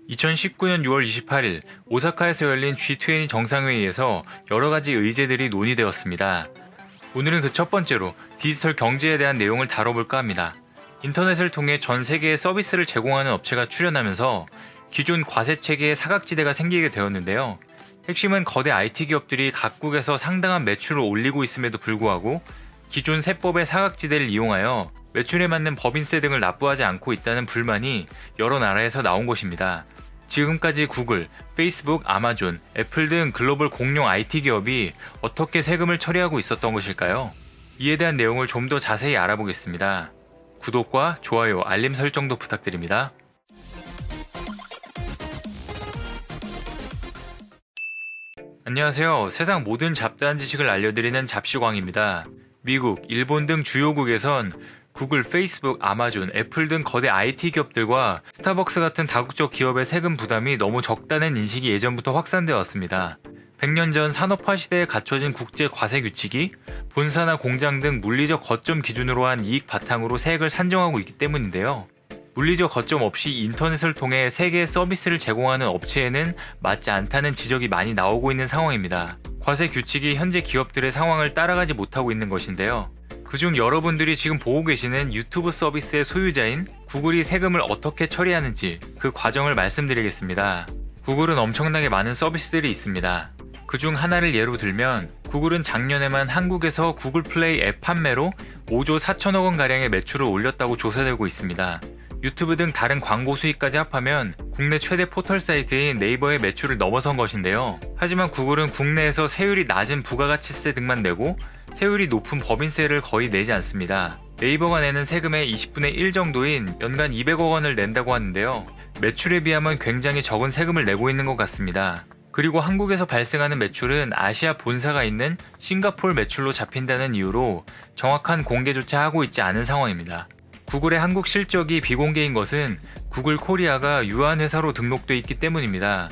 2019년 6월 28일 오사카에서 열린 G20 정상회의에서 여러가지 의제들이 논의되었습니다. 오늘은 그 첫 번째로 디지털 경제에 대한 내용을 다뤄볼까 합니다. 인터넷을 통해 전 세계에 서비스를 제공하는 업체가 출현하면서 기존 과세 체계의 사각지대가 생기게 되었는데요. 핵심은 거대 IT 기업들이 각국에서 상당한 매출을 올리고 있음에도 불구하고 기존 세법의 사각지대를 이용하여 매출에 맞는 법인세 등을 납부하지 않고 있다는 불만이 여러 나라에서 나온 것입니다. 지금까지 구글, 페이스북, 아마존, 애플 등 글로벌 공룡 IT 기업이 어떻게 세금을 처리하고 있었던 것일까요? 이에 대한 내용을 좀 더 자세히 알아보겠습니다. 구독과 좋아요, 알림 설정도 부탁드립니다. 안녕하세요. 세상 모든 잡다한 지식을 알려드리는 잡시광입니다. 미국, 일본 등 주요국에선 구글, 페이스북, 아마존, 애플 등 거대 IT 기업들과 스타벅스 같은 다국적 기업의 세금 부담이 너무 적다는 인식이 예전부터 확산되어 왔습니다. 100년 전 산업화 시대에 갖춰진 국제 과세 규칙이 본사나 공장 등 물리적 거점 기준으로 한 이익 바탕으로 세액을 산정하고 있기 때문인데요. 물리적 거점 없이 인터넷을 통해 세계의 서비스를 제공하는 업체에는 맞지 않다는 지적이 많이 나오고 있는 상황입니다. 과세 규칙이 현재 기업들의 상황을 따라가지 못하고 있는 것인데요. 그중 여러분들이 지금 보고 계시는 유튜브 서비스의 소유자인 구글이 세금을 어떻게 처리하는지 그 과정을 말씀드리겠습니다. 구글은 엄청나게 많은 서비스들이 있습니다. 그중 하나를 예로 들면 구글은 작년에만 한국에서 구글 플레이 앱 판매로 5조 4천억 원가량의 매출을 올렸다고 조사되고 있습니다. 유튜브 등 다른 광고 수익까지 합하면 국내 최대 포털 사이트인 네이버의 매출을 넘어선 것인데요. 하지만 구글은 국내에서 세율이 낮은 부가가치세 등만 내고 세율이 높은 법인세를 거의 내지 않습니다. 네이버가 내는 세금의 20분의 1 정도인 연간 200억 원을 낸다고 하는데요. 매출에 비하면 굉장히 적은 세금을 내고 있는 것 같습니다. 그리고 한국에서 발생하는 매출은 아시아 본사가 있는 싱가포르 매출로 잡힌다는 이유로 정확한 공개조차 하고 있지 않은 상황입니다. 구글의 한국 실적이 비공개인 것은 구글 코리아가 유한회사로 등록돼 있기 때문입니다.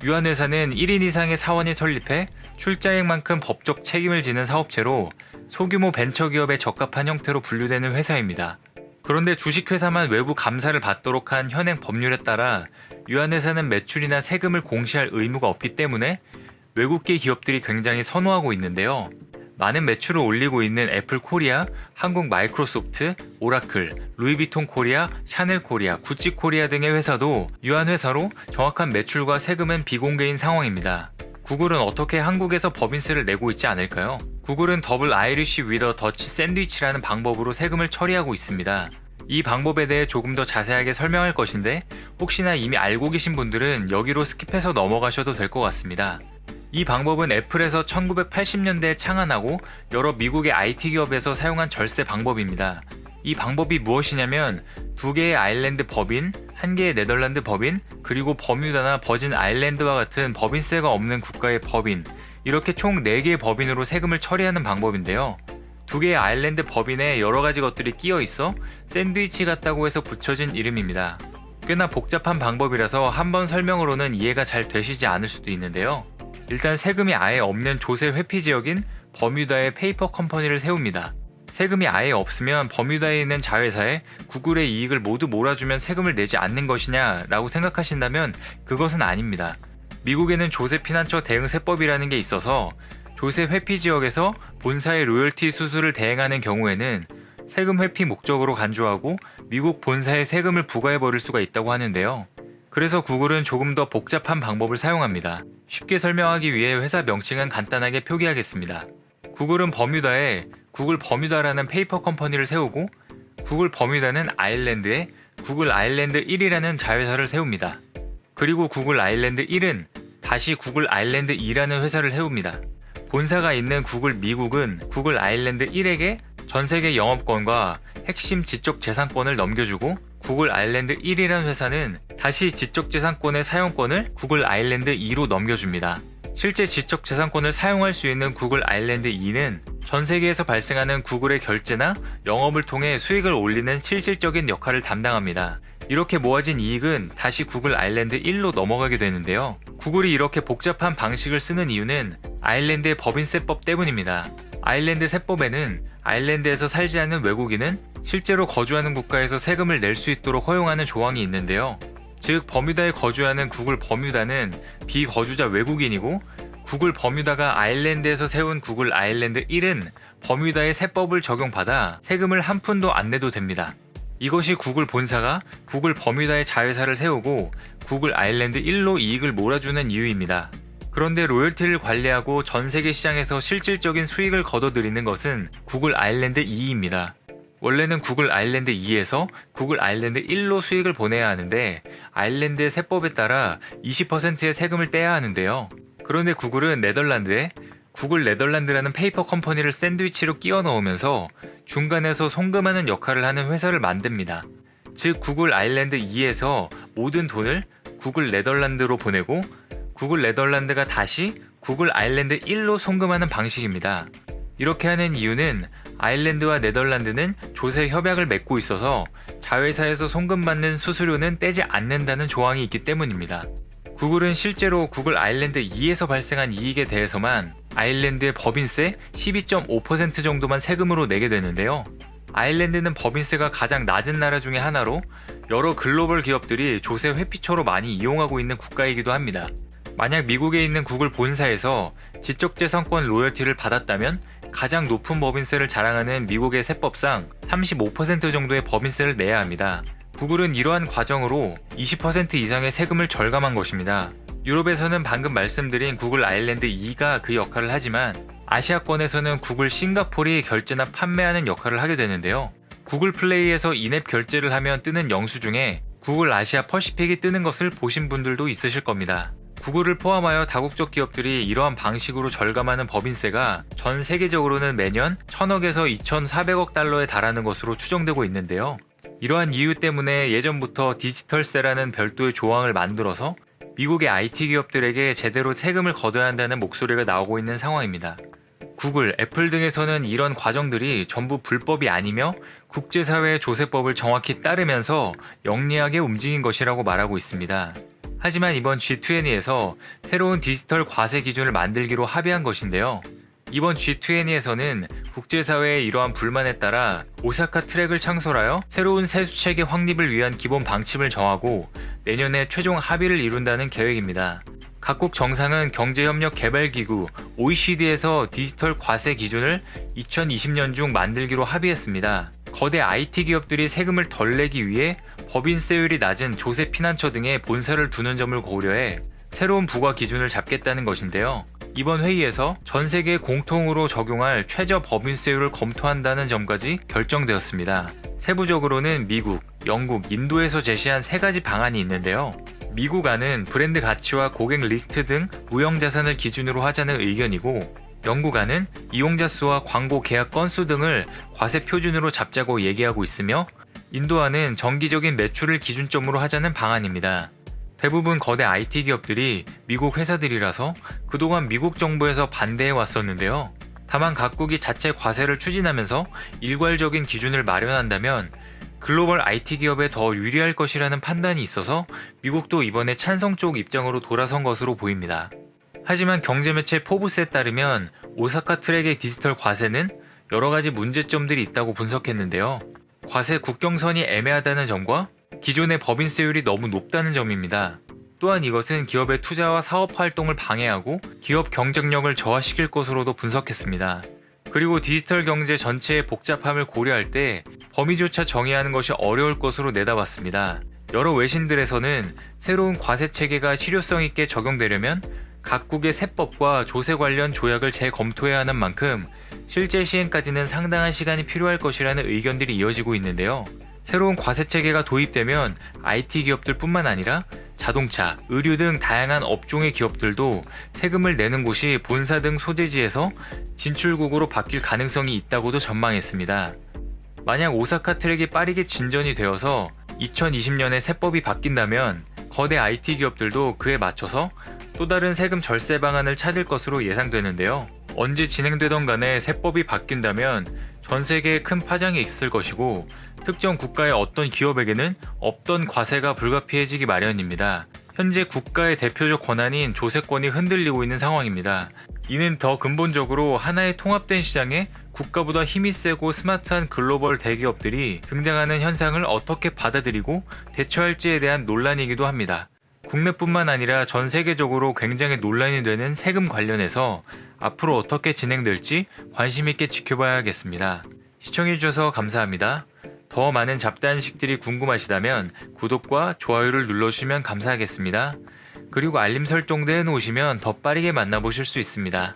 유한회사는 1인 이상의 사원이 설립해 출자액만큼 법적 책임을 지는 사업체로 소규모 벤처기업에 적합한 형태로 분류되는 회사입니다. 그런데 주식회사만 외부 감사를 받도록 한 현행 법률에 따라 유한회사는 매출이나 세금을 공시할 의무가 없기 때문에 외국계 기업들이 굉장히 선호하고 있는데요. 많은 매출을 올리고 있는 애플 코리아, 한국 마이크로소프트, 오라클, 루이비통 코리아, 샤넬 코리아, 구찌 코리아 등의 회사도 유한회사로 정확한 매출과 세금은 비공개인 상황입니다. 구글은 어떻게 한국에서 법인세를 내고 있지 않을까요? 구글은 더블 아이리쉬 위더 더치 샌드위치라는 방법으로 세금을 처리하고 있습니다. 이 방법에 대해 조금 더 자세하게 설명할 것인데 혹시나 이미 알고 계신 분들은 여기로 스킵해서 넘어가셔도 될 것 같습니다. 이 방법은 애플에서 1980년대에 창안하고 여러 미국의 IT 기업에서 사용한 절세 방법입니다. 이 방법이 무엇이냐면 2개의 아일랜드 법인, 1개의 네덜란드 법인, 그리고 버뮤다나 버진 아일랜드와 같은 법인세가 없는 국가의 법인, 이렇게 총 4개의 법인으로 세금을 처리하는 방법인데요. 2개의 아일랜드 법인에 여러가지 것들이 끼어 있어 샌드위치 같다고 해서 붙여진 이름입니다. 꽤나 복잡한 방법이라서 한번 설명으로는 이해가 잘 되시지 않을 수도 있는데요. 일단 세금이 아예 없는 조세 회피 지역인 버뮤다의 페이퍼 컴퍼니를 세웁니다. 세금이 아예 없으면 버뮤다에 있는 자회사에 구글의 이익을 모두 몰아주면 세금을 내지 않는 것이냐 라고 생각하신다면 그것은 아닙니다. 미국에는 조세 피난처 대응 세법이라는 게 있어서 조세 회피 지역에서 본사의 로열티 수수를 대행하는 경우에는 세금 회피 목적으로 간주하고 미국 본사에 세금을 부과해버릴 수가 있다고 하는데요. 그래서 구글은 조금 더 복잡한 방법을 사용합니다. 쉽게 설명하기 위해 회사 명칭은 간단하게 표기하겠습니다. 구글은 버뮤다에 구글 버뮤다라는 페이퍼 컴퍼니를 세우고 구글 버뮤다는 아일랜드에 구글 아일랜드 1이라는 자회사를 세웁니다. 그리고 구글 아일랜드 1은 다시 구글 아일랜드 2라는 회사를 세웁니다. 본사가 있는 구글 미국은 구글 아일랜드 1에게 전세계 영업권과 핵심 지적재산권을 넘겨주고 구글 아일랜드 1이라는 회사는 다시 지적재산권의 사용권을 구글 아일랜드 2로 넘겨줍니다. 실제 지적재산권을 사용할 수 있는 구글 아일랜드 2는 전 세계에서 발생하는 구글의 결제나 영업을 통해 수익을 올리는 실질적인 역할을 담당합니다. 이렇게 모아진 이익은 다시 구글 아일랜드 1로 넘어가게 되는데요. 구글이 이렇게 복잡한 방식을 쓰는 이유는 아일랜드의 법인세법 때문입니다. 아일랜드 세법에는 아일랜드에서 살지 않는 외국인은 실제로 거주하는 국가에서 세금을 낼 수 있도록 허용하는 조항이 있는데요. 즉 버뮤다에 거주하는 구글 버뮤다는 비거주자 외국인이고, 구글 버뮤다가 아일랜드에서 세운 구글 아일랜드 1은 버뮤다의 세법을 적용받아 세금을 한 푼도 안 내도 됩니다. 이것이 구글 본사가 구글 버뮤다에 자회사를 세우고 구글 아일랜드 1로 이익을 몰아주는 이유입니다. 그런데 로열티를 관리하고 전 세계 시장에서 실질적인 수익을 거둬들이는 것은 구글 아일랜드 2입니다. 원래는 구글 아일랜드 2에서 구글 아일랜드 1로 수익을 보내야 하는데 아일랜드의 세법에 따라 20%의 세금을 떼야 하는데요. 그런데 구글은 네덜란드에 구글 네덜란드라는 페이퍼 컴퍼니를 샌드위치로 끼워 넣으면서 중간에서 송금하는 역할을 하는 회사를 만듭니다. 즉 구글 아일랜드 2에서 모든 돈을 구글 네덜란드로 보내고 구글 네덜란드가 다시 구글 아일랜드 1로 송금하는 방식입니다. 이렇게 하는 이유는 아일랜드와 네덜란드는 조세 협약을 맺고 있어서 자회사에서 송금받는 수수료는 떼지 않는다는 조항이 있기 때문입니다. 구글은 실제로 구글 아일랜드 2에서 발생한 이익에 대해서만 아일랜드의 법인세 12.5% 정도만 세금으로 내게 되는데요. 아일랜드는 법인세가 가장 낮은 나라 중에 하나로 여러 글로벌 기업들이 조세 회피처로 많이 이용하고 있는 국가이기도 합니다. 만약 미국에 있는 구글 본사에서 지적재산권 로열티를 받았다면 가장 높은 법인세를 자랑하는 미국의 세법상 35% 정도의 법인세를 내야 합니다. 구글은 이러한 과정으로 20% 이상의 세금을 절감한 것입니다. 유럽에서는 방금 말씀드린 구글 아일랜드 2가 그 역할을 하지만 아시아권에서는 구글 싱가폴이 결제나 판매하는 역할을 하게 되는데요. 구글 플레이에서 인앱 결제를 하면 뜨는 영수 중에 구글 아시아 퍼시픽이 뜨는 것을 보신 분들도 있으실 겁니다. 구글을 포함하여 다국적 기업들이 이러한 방식으로 절감하는 법인세가 전 세계적으로는 매년 1000억에서 2400억 달러에 달하는 것으로 추정되고 있는데요. 이러한 이유 때문에 예전부터 디지털세라는 별도의 조항을 만들어서 미국의 IT 기업들에게 제대로 세금을 거둬야 한다는 목소리가 나오고 있는 상황입니다. 구글, 애플 등에서는 이런 과정들이 전부 불법이 아니며 국제사회의 조세법을 정확히 따르면서 영리하게 움직인 것이라고 말하고 있습니다. 하지만 이번 G20에서 새로운 디지털 과세 기준을 만들기로 합의한 것인데요. 이번 G20에서는 국제사회의 이러한 불만에 따라 오사카 트랙을 창설하여 새로운 세수체계 확립을 위한 기본 방침을 정하고 내년에 최종 합의를 이룬다는 계획입니다. 각국 정상은 경제협력개발기구 OECD에서 디지털 과세 기준을 2020년 중 만들기로 합의했습니다. 거대 IT 기업들이 세금을 덜 내기 위해 법인세율이 낮은 조세 피난처 등에 본사를 두는 점을 고려해 새로운 부과 기준을 잡겠다는 것인데요. 이번 회의에서 전 세계 공통으로 적용할 최저 법인세율을 검토한다는 점까지 결정되었습니다. 세부적으로는 미국, 영국, 인도에서 제시한 3가지 방안이 있는데요. 미국 안은 브랜드 가치와 고객 리스트 등 무형 자산을 기준으로 하자는 의견이고, 영국 안은 이용자 수와 광고 계약 건수 등을 과세 표준으로 잡자고 얘기하고 있으며, 인도 안은 정기적인 매출을 기준점으로 하자는 방안입니다. 대부분 거대 IT 기업들이 미국 회사들이라서 그동안 미국 정부에서 반대해 왔었는데요. 다만 각국이 자체 과세를 추진하면서 일괄적인 기준을 마련한다면 글로벌 IT 기업에 더 유리할 것이라는 판단이 있어서 미국도 이번에 찬성 쪽 입장으로 돌아선 것으로 보입니다. 하지만 경제매체 포브스에 따르면 오사카 트랙의 디지털 과세는 여러 가지 문제점들이 있다고 분석했는데요. 과세 국경선이 애매하다는 점과 기존의 법인세율이 너무 높다는 점입니다. 또한 이것은 기업의 투자와 사업 활동을 방해하고 기업 경쟁력을 저하시킬 것으로도 분석했습니다. 그리고 디지털 경제 전체의 복잡함을 고려할 때 범위조차 정의하는 것이 어려울 것으로 내다봤습니다. 여러 외신들에서는 새로운 과세 체계가 실효성 있게 적용되려면 각국의 세법과 조세 관련 조약을 재검토해야 하는 만큼 실제 시행까지는 상당한 시간이 필요할 것이라는 의견들이 이어지고 있는데요. 새로운 과세 체계가 도입되면 IT 기업들 뿐만 아니라 자동차, 의류 등 다양한 업종의 기업들도 세금을 내는 곳이 본사 등 소재지에서 진출국으로 바뀔 가능성이 있다고도 전망했습니다. 만약 오사카 트랙이 빠르게 진전이 되어서 2020년에 세법이 바뀐다면 거대 IT 기업들도 그에 맞춰서 또 다른 세금 절세 방안을 찾을 것으로 예상되는데요. 언제 진행되던 간에 세법이 바뀐다면 전 세계에 큰 파장이 있을 것이고 특정 국가의 어떤 기업에게는 없던 과세가 불가피해지기 마련입니다. 현재 국가의 대표적 권한인 조세권이 흔들리고 있는 상황입니다. 이는 더 근본적으로 하나의 통합된 시장에 국가보다 힘이 세고 스마트한 글로벌 대기업들이 등장하는 현상을 어떻게 받아들이고 대처할지에 대한 논란이기도 합니다. 국내뿐만 아니라 전 세계적으로 굉장히 논란이 되는 세금 관련해서 앞으로 어떻게 진행될지 관심 있게 지켜봐야겠습니다. 시청해주셔서 감사합니다. 더 많은 잡다한식들이 궁금하시다면 구독과 좋아요를 눌러주시면 감사하겠습니다. 그리고 알림 설정도 해놓으시면 더 빠르게 만나보실 수 있습니다.